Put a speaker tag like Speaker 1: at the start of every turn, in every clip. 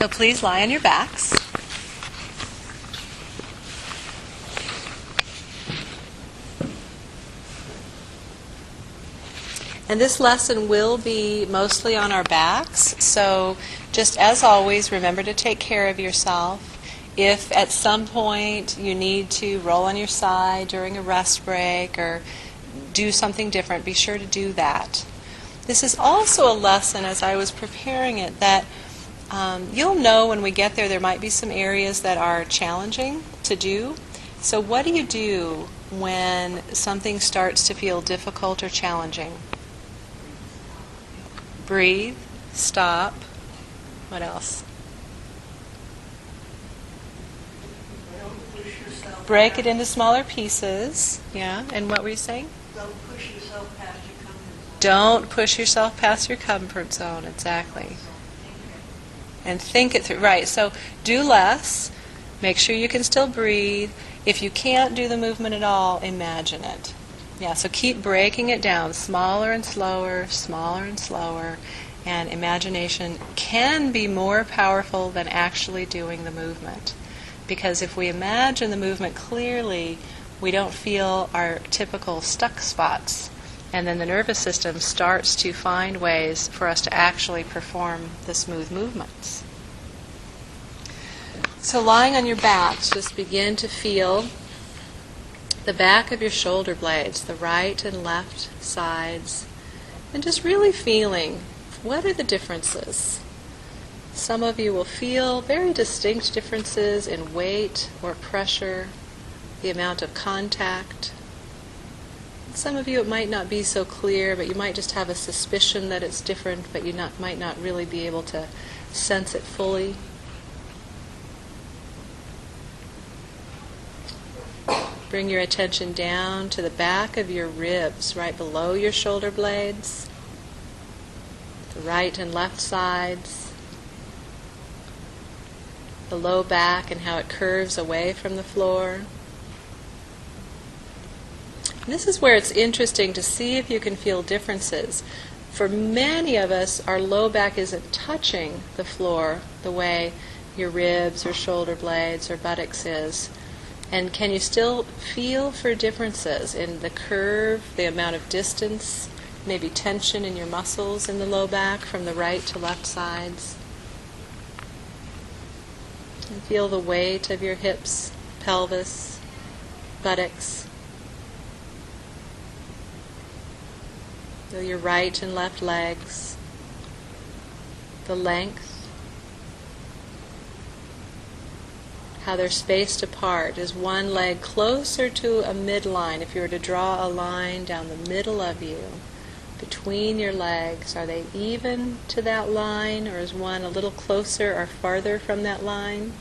Speaker 1: So please lie on your backs. And this lesson will be mostly on our backs, so just as always, remember to take care of yourself. If at some point you need to roll on your side during a rest break or do something different, be sure to do that. This is also a lesson, as I was preparing it, that you'll know when we get there might be some areas that are challenging to do. So what do you do when something starts to feel difficult or challenging? Breathe, stop. What else? Break it into smaller pieces. Yeah, and what were you saying?
Speaker 2: Don't push yourself past your comfort zone.
Speaker 1: Don't push yourself past your comfort zone, exactly. And think it through. Right, so do less. Make sure you can still breathe. If you can't do the movement at all, imagine it. Yeah, so keep breaking it down, smaller and slower, and imagination can be more powerful than actually doing the movement. Because if we imagine the movement clearly, we don't feel our typical stuck spots. And then the nervous system starts to find ways for us to actually perform the smooth movements. So lying on your backs, just begin to feel the back of your shoulder blades, the right and left sides, and just really feeling what are the differences. Some of you will feel very distinct differences in weight or pressure, the amount of contact. Some of you it might not be so clear, but you might just have a suspicion that it's different, but you might not really be able to sense it fully. Bring your attention down to the back of your ribs, right below your shoulder blades, the right and left sides, the low back and how it curves away from the floor. And this is where it's interesting to see if you can feel differences. For many of us, our low back isn't touching the floor the way your ribs or shoulder blades or buttocks is. And can you still feel for differences in the curve, the amount of distance, maybe tension in your muscles in the low back from the right to left sides? And feel the weight of your hips, pelvis, buttocks. Feel your right and left legs, the length. How they're spaced apart. Is one leg closer to a midline? If you were to draw a line down the middle of you, between your legs, are they even to that line, or is one a little closer or farther from that line?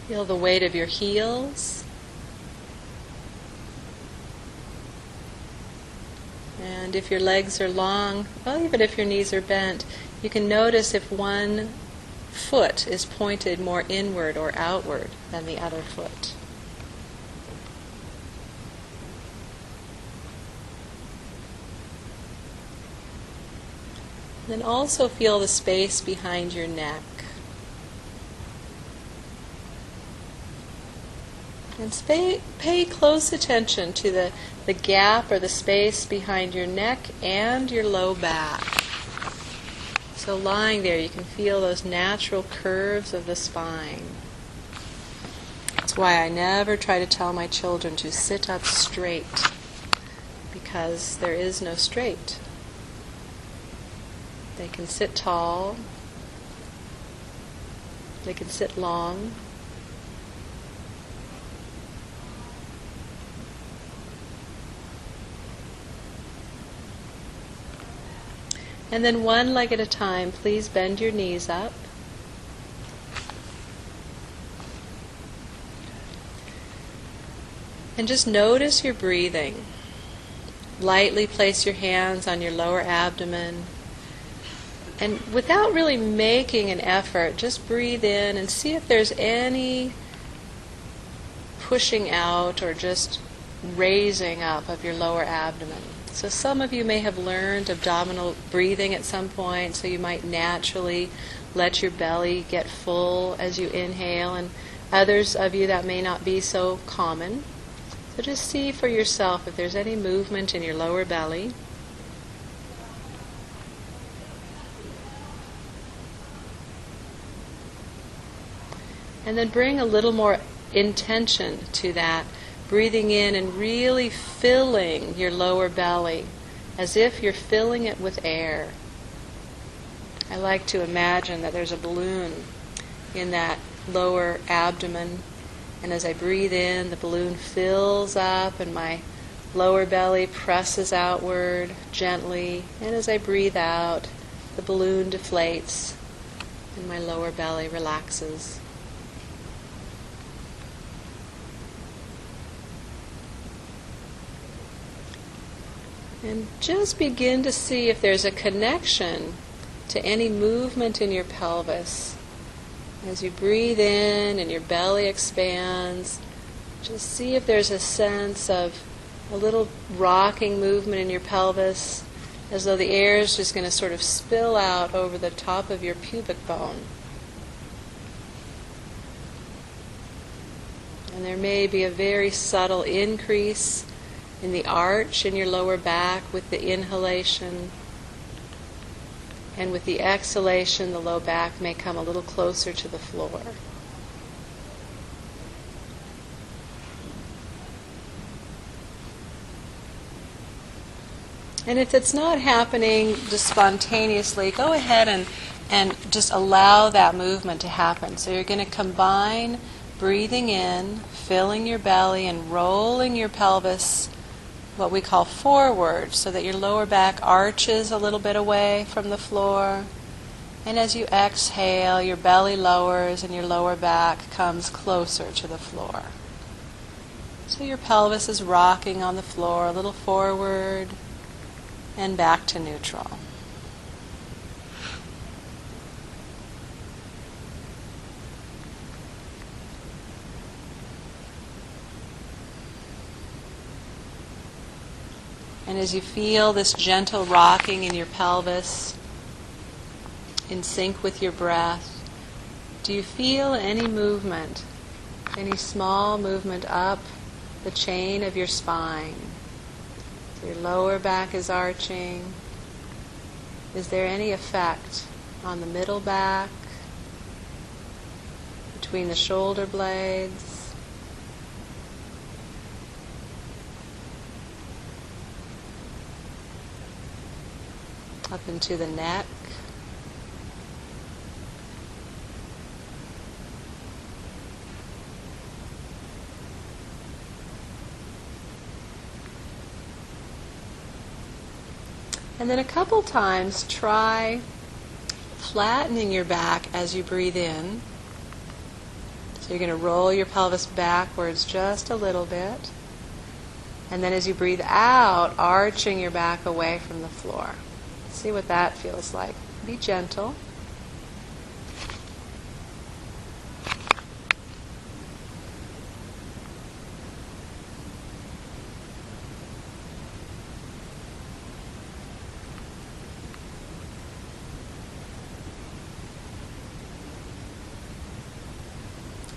Speaker 1: Feel the weight of your heels. And if your legs are long, well, even if your knees are bent, you can notice if one foot is pointed more inward or outward than the other foot. Then also feel the space behind your neck. And pay close attention to the gap or the space behind your neck and your low back. So lying there, you can feel those natural curves of the spine. That's why I never try to tell my children to sit up straight, because there is no straight. They can sit tall, they can sit long, and then one leg at a time, please bend your knees up. And just notice your breathing. Lightly place your hands on your lower abdomen. And without really making an effort, just breathe in and see if there's any pushing out or just raising up of your lower abdomen. So some of you may have learned abdominal breathing at some point, so you might naturally let your belly get full as you inhale, and others of you that may not be so common. So just see for yourself if there's any movement in your lower belly. And then bring a little more intention to that, breathing in and really filling your lower belly as if you're filling it with air. I like to imagine that there's a balloon in that lower abdomen, and as I breathe in, the balloon fills up and my lower belly presses outward gently, and as I breathe out, the balloon deflates and my lower belly relaxes. And just begin to see if there's a connection to any movement in your pelvis. As you breathe in and your belly expands, just see if there's a sense of a little rocking movement in your pelvis, as though the air is just going to sort of spill out over the top of your pubic bone. And there may be a very subtle increase in the arch in your lower back with the inhalation, and with the exhalation the low back may come a little closer to the floor. And if it's not happening just spontaneously, go ahead and just allow that movement to happen. So you're going to combine breathing in, filling your belly, and rolling your pelvis, what we call forward, so that your lower back arches a little bit away from the floor. And as you exhale, your belly lowers and your lower back comes closer to the floor. So your pelvis is rocking on the floor, a little forward and back to neutral. And as you feel this gentle rocking in your pelvis, in sync with your breath, do you feel any movement, any small movement up the chain of your spine? So your lower back is arching. Is there any effect on the middle back, between the shoulder blades? Up into the neck. And then a couple times try flattening your back as you breathe in. So you're going to roll your pelvis backwards just a little bit. And then as you breathe out, arching your back away from the floor. See what that feels like. Be gentle.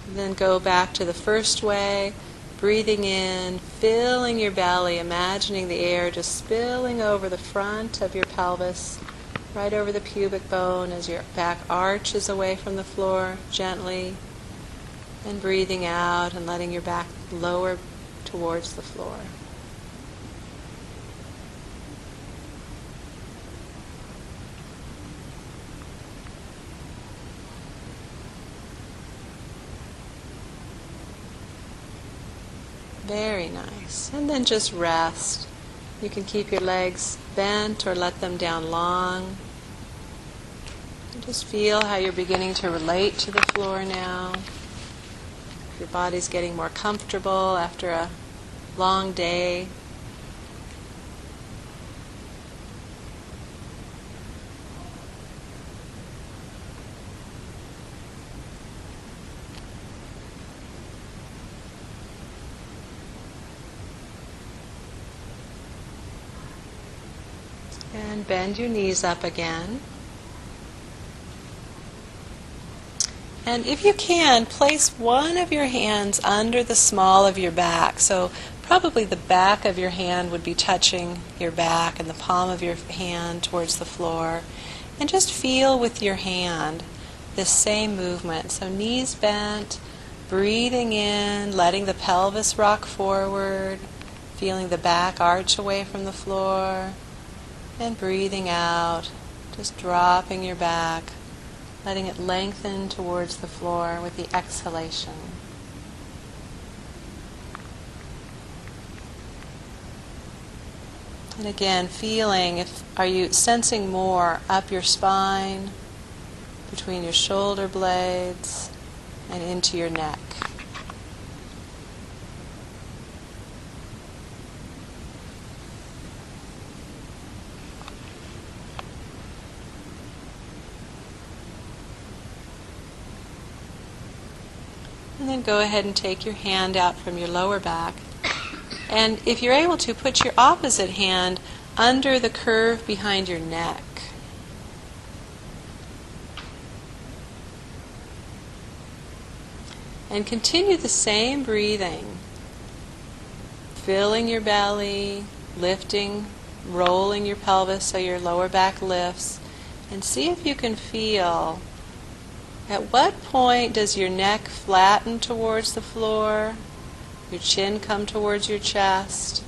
Speaker 1: And then go back to the first way, breathing in, filling your belly, imagining the air just spilling over the front of your pelvis, right over the pubic bone as your back arches away from the floor gently, and breathing out and letting your back lower towards the floor. Very nice. And then just rest. You can keep your legs bent or let them down long. And just feel how you're beginning to relate to the floor now. Your body's getting more comfortable after a long day. And bend your knees up again. And if you can, place one of your hands under the small of your back. So probably the back of your hand would be touching your back and the palm of your hand towards the floor. And just feel with your hand this same movement. So knees bent, breathing in, letting the pelvis rock forward, feeling the back arch away from the floor, and breathing out, just dropping your back, letting it lengthen towards the floor with the exhalation. And again, feeling, are you sensing more up your spine, between your shoulder blades, and into your neck? And then go ahead and take your hand out from your lower back. And if you're able to, put your opposite hand under the curve behind your neck. And continue the same breathing, filling your belly, lifting, rolling your pelvis so your lower back lifts, and see if you can feel at what point does your neck flatten towards the floor, your chin come towards your chest,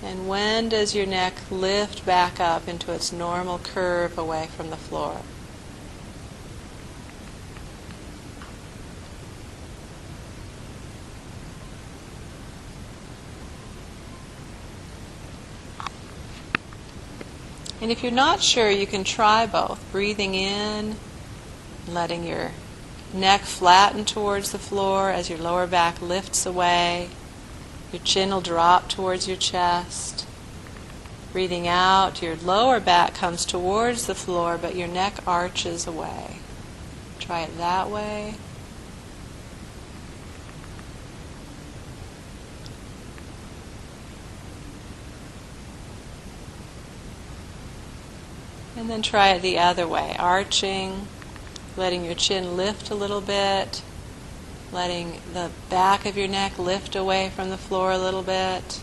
Speaker 1: and when does your neck lift back up into its normal curve away from the floor? And if you're not sure, you can try both, breathing in, letting your neck flatten towards the floor as your lower back lifts away. Your chin will drop towards your chest. Breathing out, your lower back comes towards the floor, but your neck arches away. Try it that way. And then try it the other way, arching, letting your chin lift a little bit, letting the back of your neck lift away from the floor a little bit,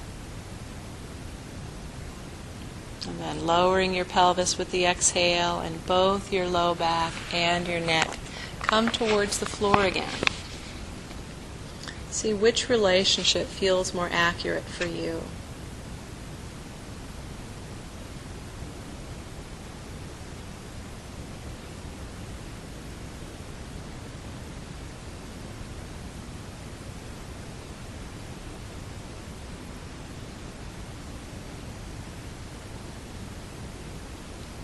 Speaker 1: and then lowering your pelvis with the exhale, and both your low back and your neck come towards the floor again. See which relationship feels more accurate for you.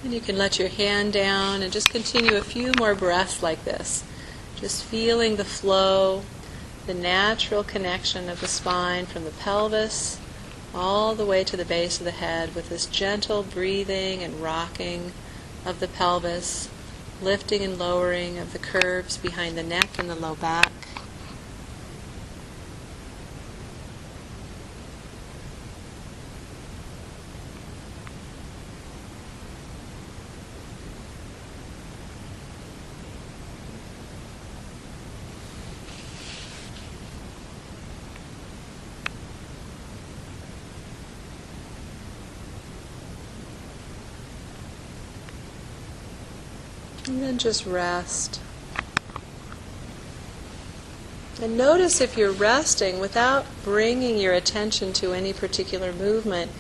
Speaker 1: And you can let your hand down and just continue a few more breaths like this. Just feeling the flow, the natural connection of the spine from the pelvis all the way to the base of the head with this gentle breathing and rocking of the pelvis, lifting and lowering of the curves behind the neck and the low back. And then just rest. And notice if you're resting without bringing your attention to any particular movement,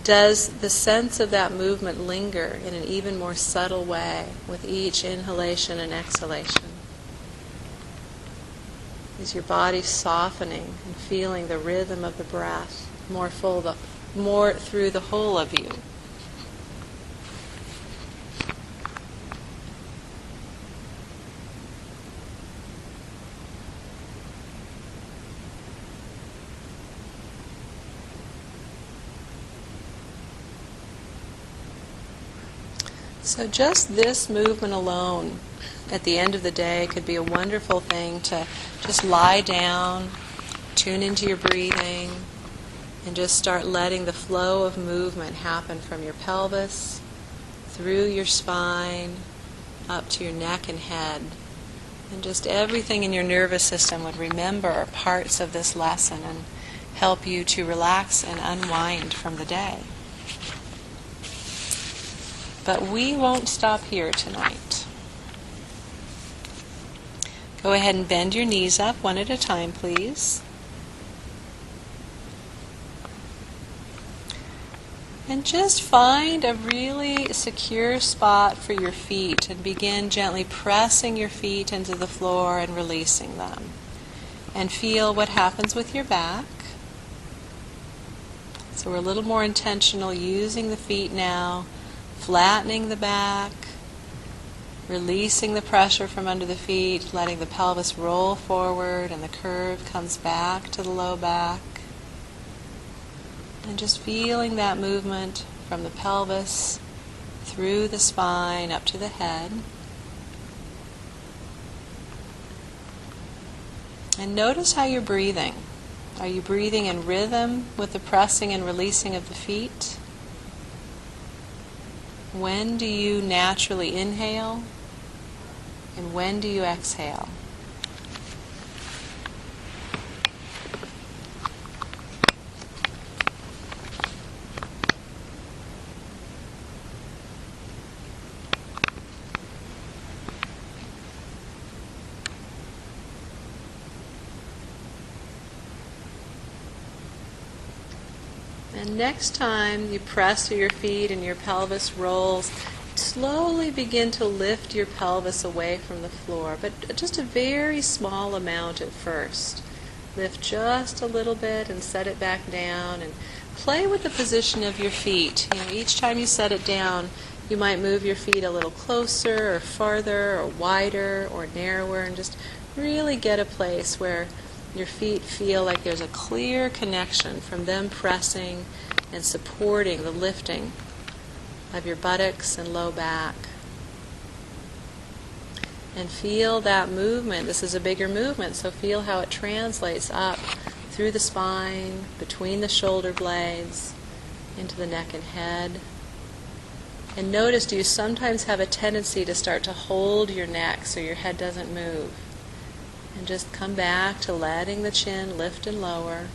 Speaker 1: does the sense of that movement linger in an even more subtle way with each inhalation and exhalation? Is your body softening and feeling the rhythm of the breath more through the whole of you? So just this movement alone at the end of the day could be a wonderful thing to just lie down, tune into your breathing, And just start letting the flow of movement happen from your pelvis, through your spine, up to your neck and head. And just everything in your nervous system would remember parts of this lesson and help you to relax and unwind from the day. But we won't stop here tonight. Go ahead and bend your knees up one at a time, please. And just find a really secure spot for your feet and begin gently pressing your feet into the floor and releasing them. And feel what happens with your back. So we're a little more intentional using the feet now, flattening the back, releasing the pressure from under the feet, letting the pelvis roll forward and the curve comes back to the low back. And just feeling that movement from the pelvis through the spine up to the head. And notice how you're breathing. Are you breathing in rhythm with the pressing and releasing of the feet? When do you naturally inhale? And when do you exhale? And next time you press through your feet and your pelvis rolls, slowly begin to lift your pelvis away from the floor, but just a very small amount at first. Lift just a little bit and set it back down, and play with the position of your feet. Each time you set it down, you might move your feet a little closer or farther or wider or narrower, and just really get a place where your feet feel like there's a clear connection from them pressing and supporting the lifting of your buttocks and low back. And feel that movement. This is a bigger movement, so feel how it translates up through the spine, between the shoulder blades, into the neck and head. And notice, do you sometimes have a tendency to start to hold your neck so your head doesn't move? And just come back to letting the chin lift and lower.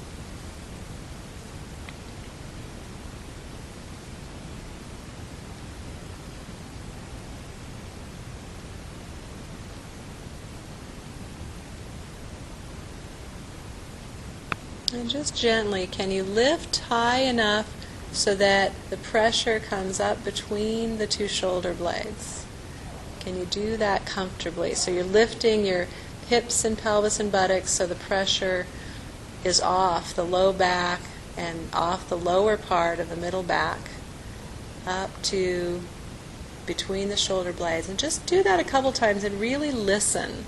Speaker 1: And just gently, can you lift high enough so that the pressure comes up between the two shoulder blades? Can you do that comfortably? So you're lifting your hips and pelvis and buttocks so the pressure is off the low back and off the lower part of the middle back up to between the shoulder blades. And just do that a couple times and really listen.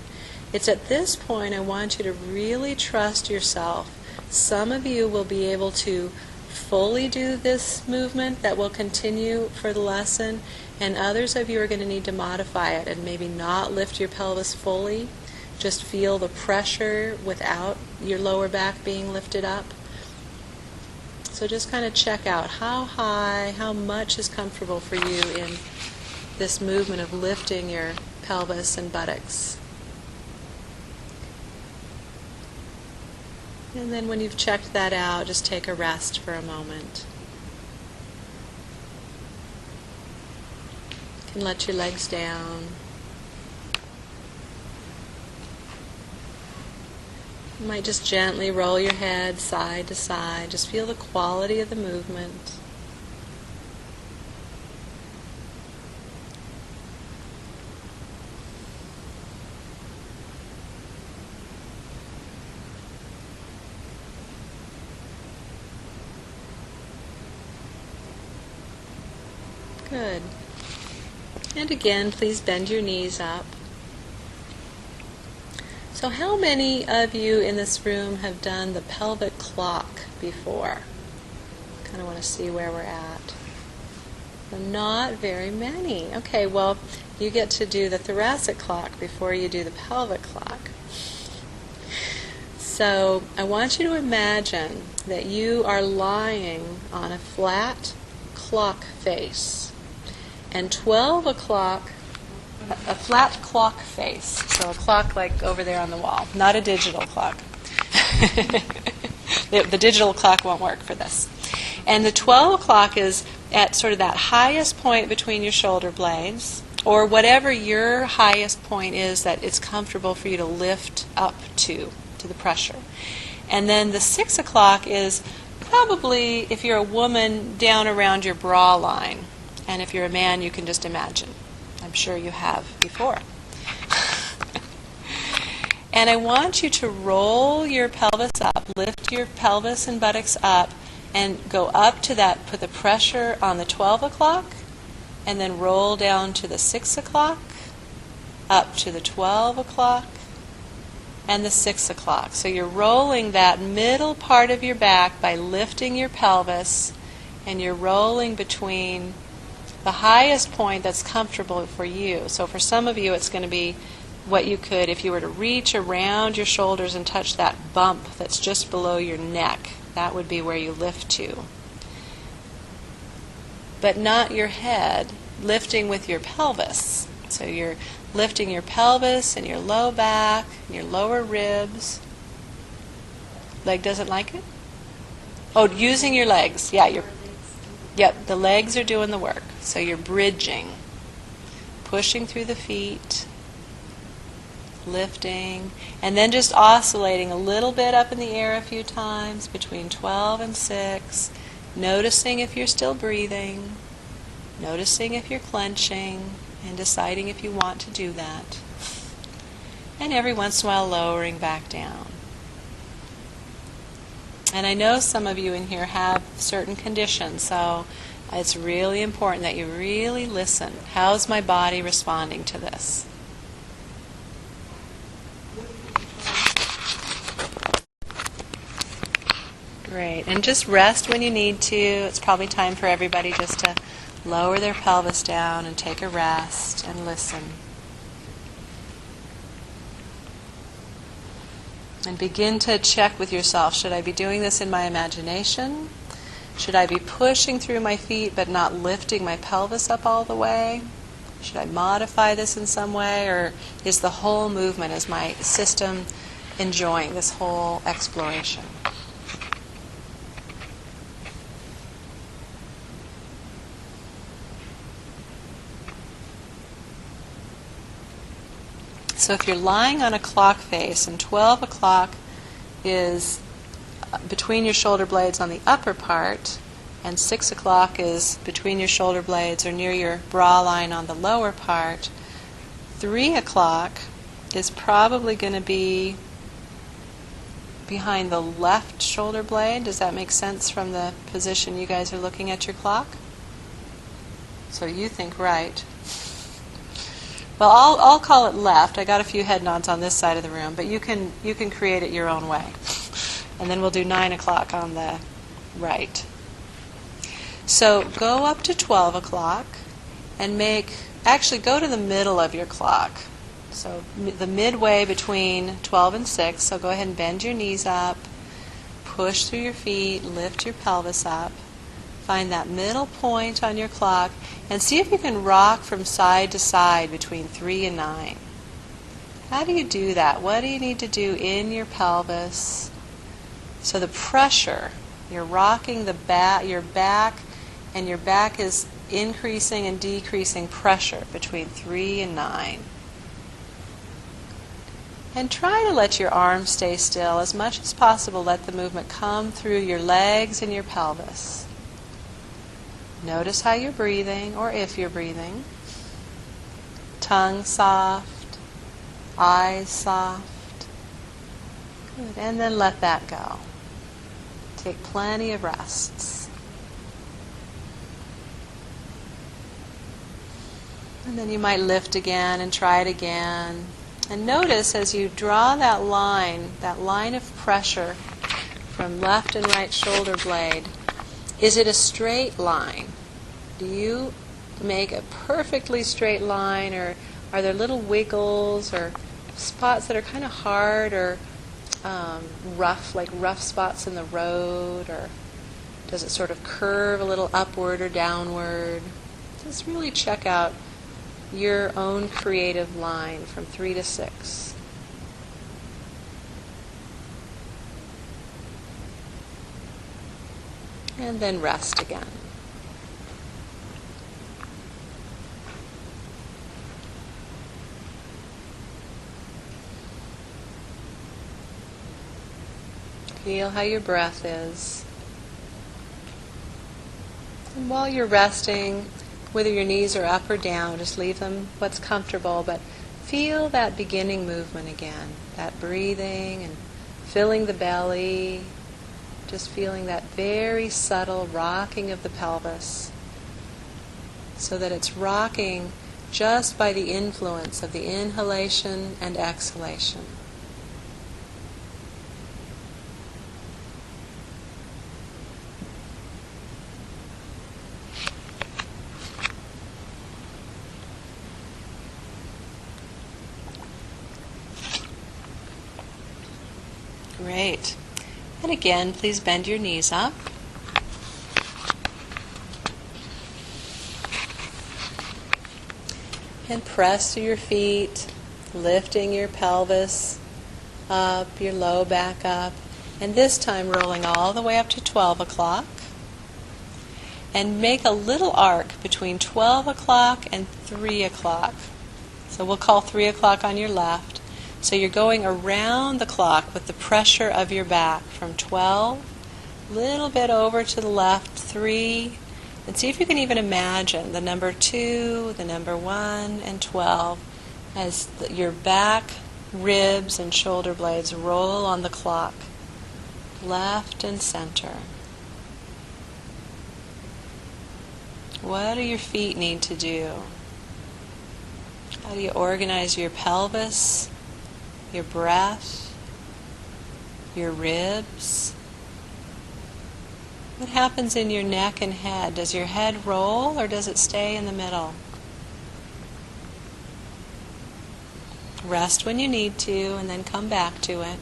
Speaker 1: It's at this point I want you to really trust yourself. Some of you will be able to fully do this movement that will continue for the lesson, and others of you are going to need to modify it and maybe not lift your pelvis fully. Just feel the pressure without your lower back being lifted up. So just kind of check out how high, how much is comfortable for you in this movement of lifting your pelvis and buttocks. And then when you've checked that out, just take a rest for a moment. You can let your legs down. You might just gently roll your head side to side. Just feel the quality of the movement. Good. And again, please bend your knees up. So how many of you in this room have done the pelvic clock before? Kind of want to see where we're at. Well, not very many. Okay, well, you get to do the thoracic clock before you do the pelvic clock. So I want you to imagine that you are lying on a flat clock face. And 12 o'clock, a flat clock face, so a clock like over there on the wall, not a digital clock. The digital clock won't work for this. And the 12 o'clock is at sort of that highest point between your shoulder blades, or whatever your highest point is that it's comfortable for you to lift up to the pressure. And then the 6 o'clock is probably, if you're a woman, down around your bra line. And if you're a man, you can just imagine. I'm sure you have before. And I want you to roll your pelvis up, lift your pelvis and buttocks up, and go up to that, put the pressure on the 12 o'clock, and then roll down to the 6 o'clock, up to the 12 o'clock, and the 6 o'clock. So you're rolling that middle part of your back by lifting your pelvis, and you're rolling between the highest point that's comfortable for you. So for some of you, it's going to be what you could, if you were to reach around your shoulders and touch that bump that's just below your neck, that would be where you lift to. But not your head, lifting with your pelvis. So you're lifting your pelvis and your low back and your lower ribs. Leg doesn't like it? Oh, using your legs. Yeah, the legs are doing the work. So you're bridging, pushing through the feet, lifting, and then just oscillating a little bit up in the air a few times between 12 and 6, noticing if you're still breathing, noticing if you're clenching, and deciding if you want to do that. And every once in a while lowering back down. And I know some of you in here have certain conditions, so it's really important that you really listen. How's my body responding to this? Great. And just rest when you need to. It's probably time for everybody just to lower their pelvis down and take a rest and listen. And begin to check with yourself. Should I be doing this in my imagination? Should I be pushing through my feet but not lifting my pelvis up all the way? Should I modify this in some way? Or is the whole movement, is my system enjoying this whole exploration? So if you're lying on a clock face and 12 o'clock is between your shoulder blades on the upper part, and 6 o'clock is between your shoulder blades or near your bra line on the lower part, 3 o'clock is probably going to be behind the left shoulder blade. Does that make sense from the position you guys are looking at your clock? So you think right. Well, I'll call it left. I got a few head nods on this side of the room, but you can create it your own way. And then we'll do 9 o'clock on the right. So go up to 12 o'clock and actually go to the middle of your clock. So the midway between 12 and 6. So go ahead and bend your knees up, push through your feet, lift your pelvis up. Find that middle point on your clock and see if you can rock from side to side between 3 and 9. How do you do that? What do you need to do in your pelvis? So the pressure, you're rocking your back, and your back is increasing and decreasing pressure between 3 and 9. And try to let your arms stay still. As much as possible, let the movement come through your legs and your pelvis. Notice how you're breathing, or if you're breathing. Tongue soft, eyes soft. Good. And then let that go. Take plenty of rests. And then you might lift again and try it again. And notice as you draw that line of pressure from left and right shoulder blade, is it a straight line? Do you make a perfectly straight line, or are there little wiggles or spots that are kind of hard, or rough spots in the road, or does it sort of curve a little upward or downward? Just really check out your own creative line from 3 to 6. And then rest again. Feel how your breath is. And while you're resting, whether your knees are up or down, just leave them what's comfortable, but feel that beginning movement again, that breathing and filling the belly, just feeling that very subtle rocking of the pelvis, so that it's rocking just by the influence of the inhalation and exhalation. Great. And again, please bend your knees up. And press through your feet, lifting your pelvis up, your low back up, and this time rolling all the way up to 12 o'clock. And make a little arc between 12 o'clock and 3 o'clock. So we'll call 3 o'clock on your left. So you're going around the clock with the pressure of your back from 12, a little bit over to the left, 3, and see if you can even imagine the number 2, the number 1, and 12 as your back, ribs, and shoulder blades roll on the clock, left and center. What do your feet need to do? How do you organize your pelvis, your breath, your ribs? What happens in your neck and head? Does your head roll or does it stay in the middle? Rest when you need to and then come back to it.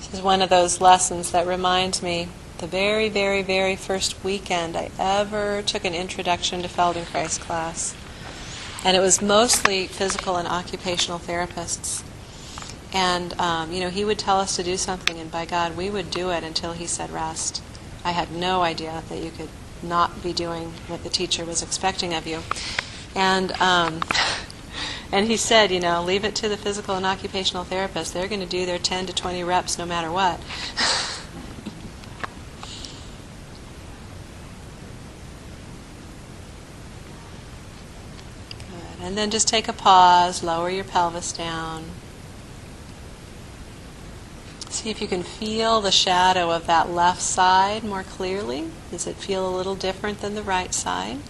Speaker 1: This is one of those lessons that reminds me the very, very, very first weekend I ever took an introduction to Feldenkrais class. And it was mostly physical and occupational therapists. And, he would tell us to do something, and by God, we would do it until he said rest. I had no idea that you could not be doing what the teacher was expecting of you. And he said, leave it to the physical and occupational therapists. They're going to do their 10 to 20 reps no matter what. And then just take a pause, lower your pelvis down. See if you can feel the shadow of that left side more clearly. Does it feel a little different than the right side?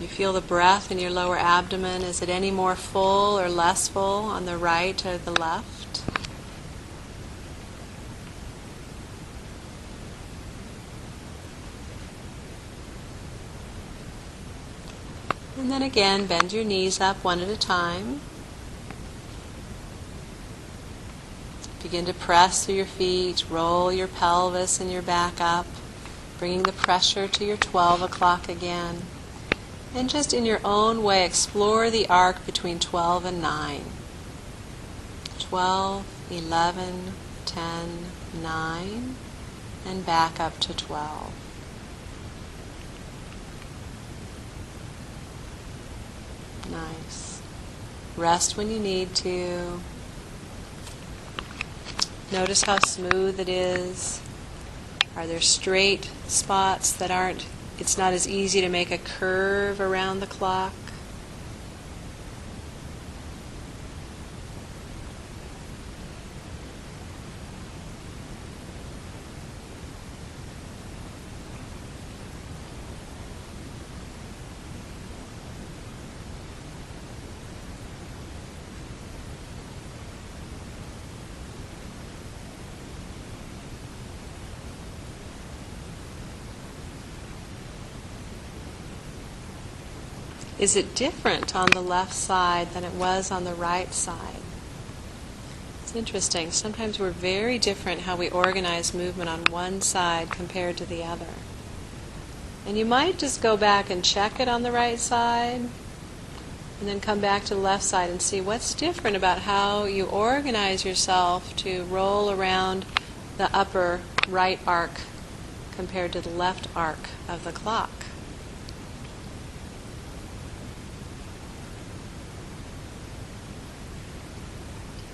Speaker 1: You feel the breath in your lower abdomen. Is it any more full or less full on the right or the left? And then again, bend your knees up one at a time. Begin to press through your feet, roll your pelvis and your back up, bringing the pressure to your 12 o'clock again. And just in your own way, explore the arc between 12 and 9. 12, 11, 10, 9, and back up to 12. Nice. Rest when you need to. Notice how smooth it is. Are there straight spots that aren't? It's not as easy to make a curve around the clock. Is it different on the left side than it was on the right side? It's interesting. Sometimes we're very different how we organize movement on one side compared to the other. And you might just go back and check it on the right side, and then come back to the left side and see what's different about how you organize yourself to roll around the upper right arc compared to the left arc of the clock.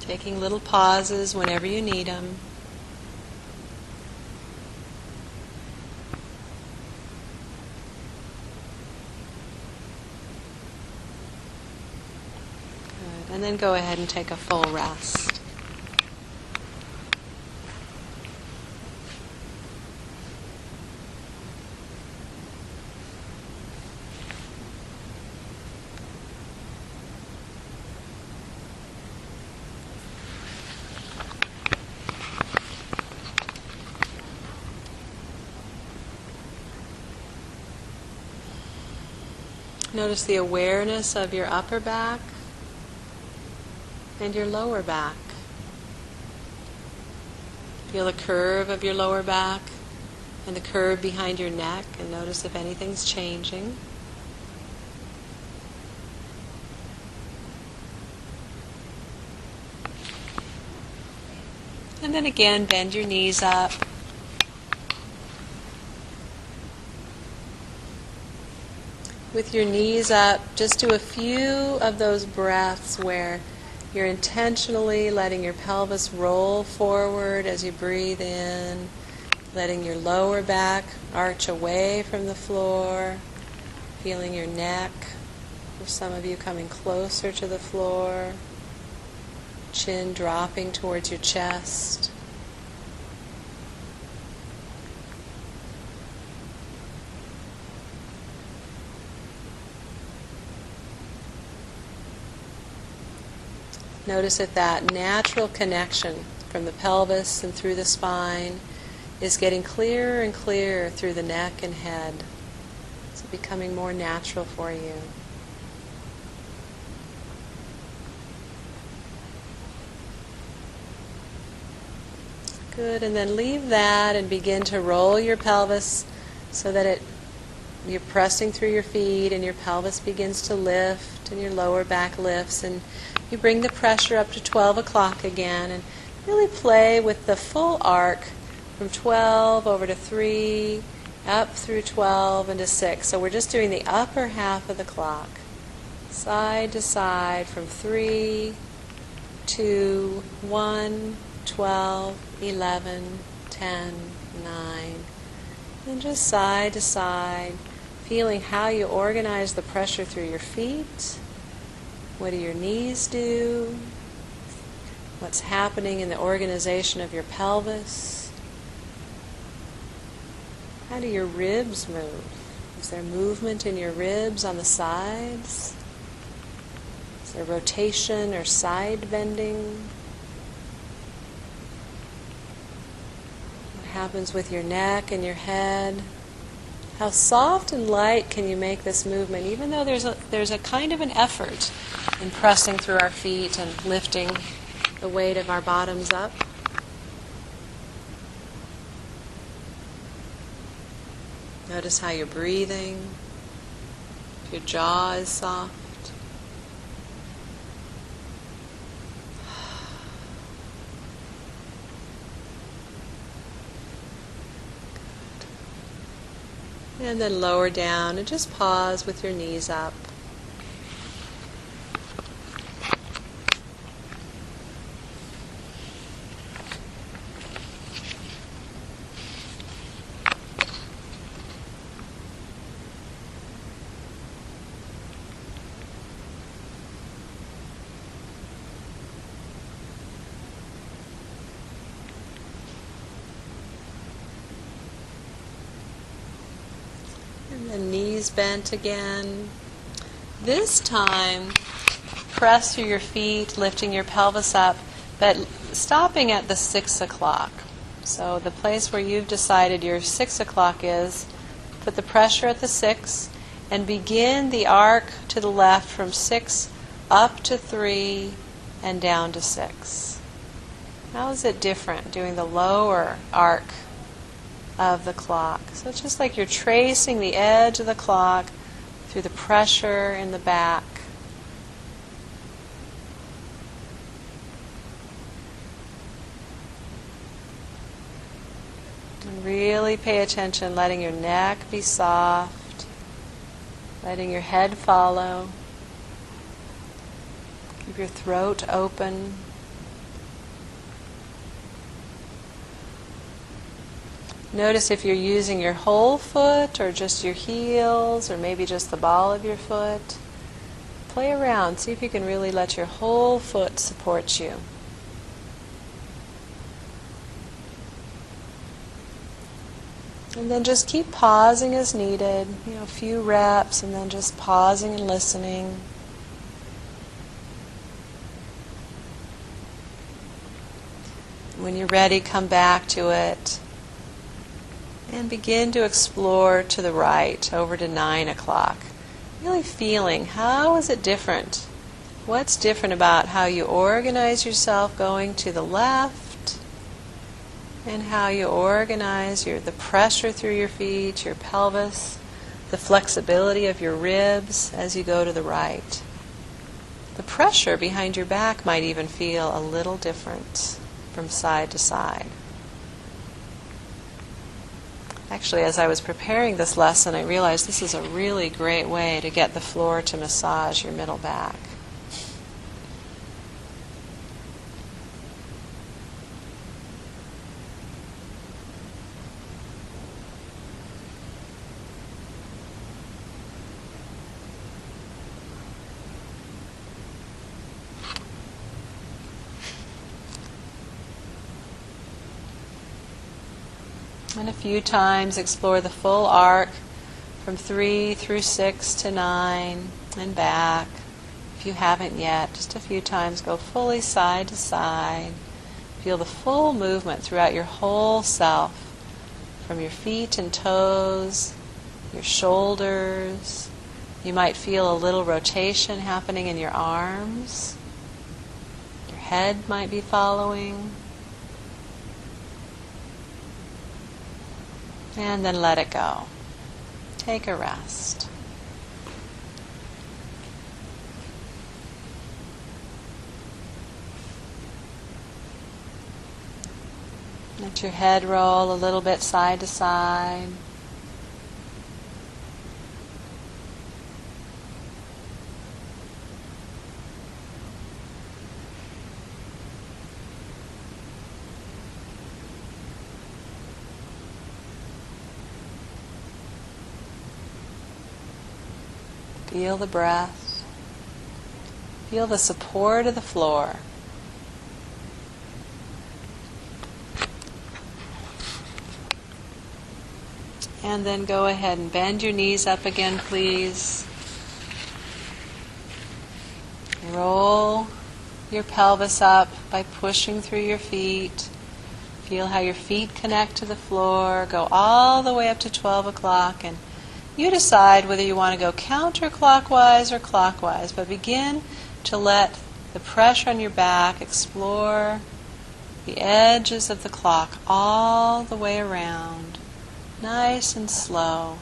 Speaker 1: Taking little pauses whenever you need them. Good. And then go ahead and take a full rest. Notice the awareness of your upper back and your lower back. Feel the curve of your lower back and the curve behind your neck, and notice if anything's changing. And then again, bend your knees up. With your knees up, just do a few of those breaths where you're intentionally letting your pelvis roll forward as you breathe in, letting your lower back arch away from the floor, feeling your neck, for some of you coming closer to the floor, chin dropping towards your chest. Notice if that natural connection from the pelvis and through the spine is getting clearer and clearer through the neck and head. It's becoming more natural for you. Good, and then leave that and begin to roll your pelvis so that you're pressing through your feet and your pelvis begins to lift and your lower back lifts, and you bring the pressure up to 12 o'clock again and really play with the full arc from 12 over to 3, up through 12 into 6. So we're just doing the upper half of the clock, side to side from 3, 2, 1, 12, 11, 10, 9. And just side to side, feeling how you organize the pressure through your feet. What do your knees do? What's happening in the organization of your pelvis? How do your ribs move? Is there movement in your ribs on the sides? Is there rotation or side bending? What happens with your neck and your head? How soft and light can you make this movement, even though there's a kind of an effort in pressing through our feet and lifting the weight of our bottoms up? Notice how you're breathing, if your jaw is soft. And then lower down and just pause with your knees up. And the knees bent again. This time, press through your feet, lifting your pelvis up, but stopping at the 6 o'clock. So the place where you've decided your 6 o'clock is, put the pressure at the 6, And begin the arc to the left from 6 up to 3 and down to 6. How is it different doing the lower arc of the clock? So it's just like you're tracing the edge of the clock through the pressure in the back. And really pay attention, letting your neck be soft, letting your head follow. Keep your throat open. Notice if you're using your whole foot or just your heels or maybe just the ball of your foot. Play around. See if you can really let your whole foot support you. And then just keep pausing as needed. A few reps and then just pausing and listening. When you're ready, come back to it. And begin to explore to the right, over to 9 o'clock. Really feeling, how is it different? What's different about how you organize yourself going to the left and how you organize the pressure through your feet, your pelvis, the flexibility of your ribs as you go to the right. The pressure behind your back might even feel a little different from side to side. Actually, as I was preparing this lesson, I realized this is a really great way to get the floor to massage your middle back. And a few times explore the full arc from 3 through 6 to 9 and back. If you haven't yet, just a few times go fully side to side. Feel the full movement throughout your whole self, from your feet and toes, your shoulders. You might feel a little rotation happening in your arms. Your head might be following. And then let it go. Take a rest. Let your head roll a little bit side to side. Feel the breath. Feel the support of the floor. And then go ahead and bend your knees up again, please. Roll your pelvis up by pushing through your feet. Feel how your feet connect to the floor. Go all the way up to 12 o'clock, and you decide whether you want to go counterclockwise or clockwise, but begin to let the pressure on your back explore the edges of the clock all the way around, nice and slow.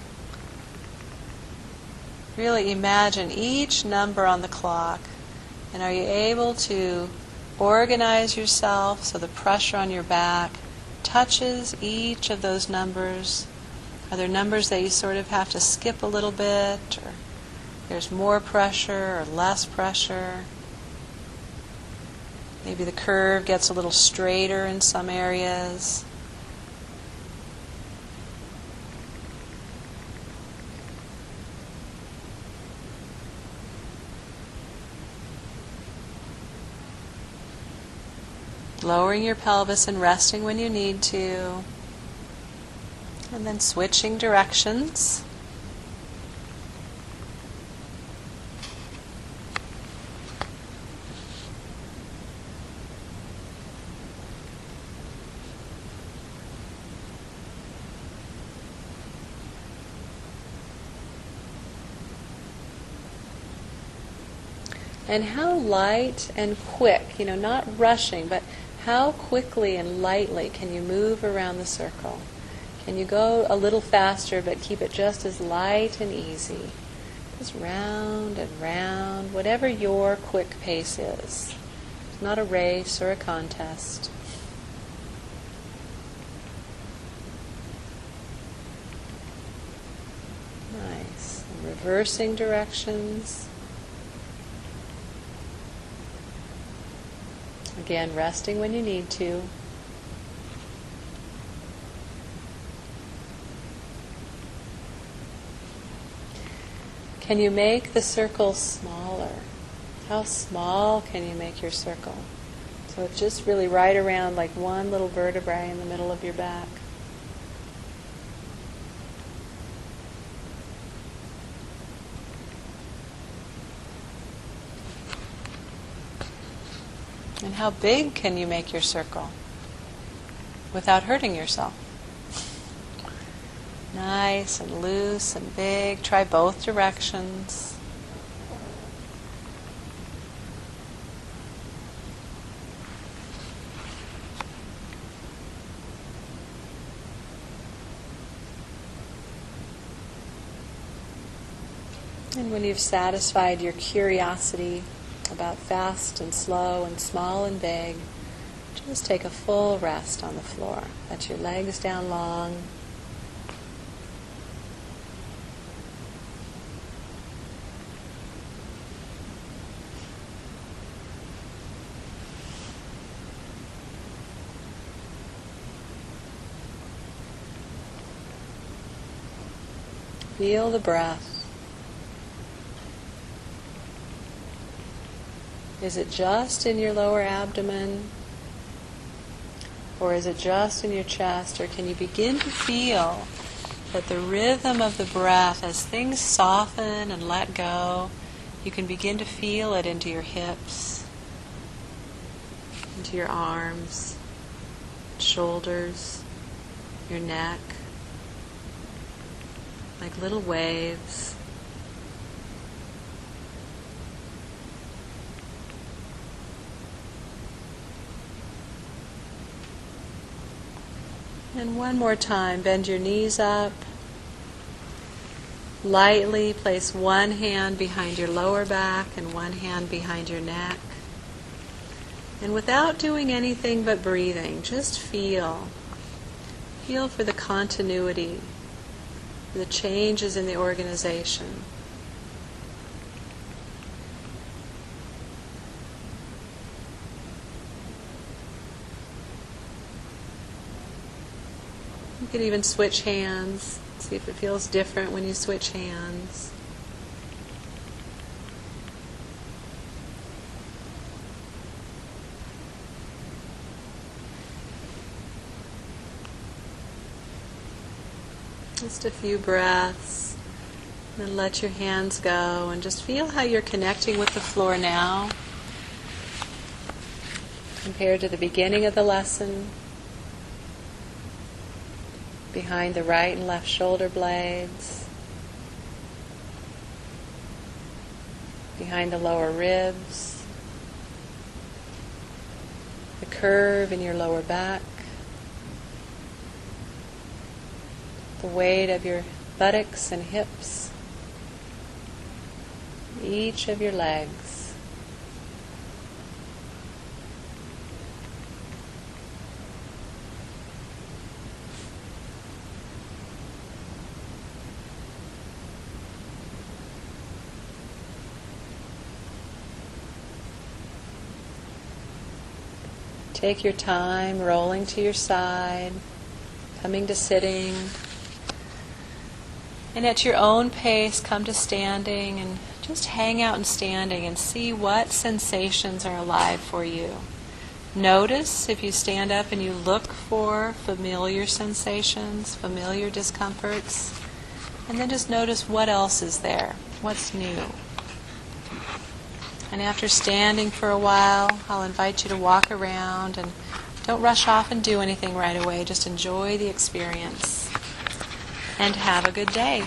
Speaker 1: Really imagine each number on the clock, and are you able to organize yourself so the pressure on your back touches each of those numbers? Are there numbers that you sort of have to skip a little bit, or there's more pressure or less pressure? Maybe the curve gets a little straighter in some areas. Lowering your pelvis and resting when you need to. And then switching directions. And how light and quick, not rushing, but how quickly and lightly can you move around the circle? Can you go a little faster but keep it just as light and easy? Just round and round, whatever your quick pace is. It's not a race or a contest. Nice. And reversing directions. Again, resting when you need to. Can you make the circle smaller? How small can you make your circle? So it's just really right around like one little vertebrae in the middle of your back. And how big can you make your circle without hurting yourself? Nice and loose and big. Try both directions. And when you've satisfied your curiosity about fast and slow and small and big, just take a full rest on the floor. Let your legs down long. Feel the breath. Is it just in your lower abdomen? Or is it just in your chest? Or can you begin to feel that the rhythm of the breath, as things soften and let go, you can begin to feel it into your hips, into your arms, shoulders, your neck, like little waves. And one more time, bend your knees up. Lightly place one hand behind your lower back and one hand behind your neck. And without doing anything but breathing, just feel. Feel for the continuity, the changes in the organization. You could even switch hands. See if it feels different when you switch hands. Just a few breaths. And let your hands go and just feel how you're connecting with the floor now compared to the beginning of the lesson. Behind the right and left shoulder blades, behind the lower ribs, the curve in your lower back, the weight of your buttocks and hips, each of your legs. Take your time, rolling to your side, coming to sitting, and at your own pace come to standing and just hang out in standing and see what sensations are alive for you. Notice if you stand up and you look for familiar sensations, familiar discomforts, and then just notice what else is there, what's new. And after standing for a while, I'll invite you to walk around and don't rush off and do anything right away. Just enjoy the experience and have a good day.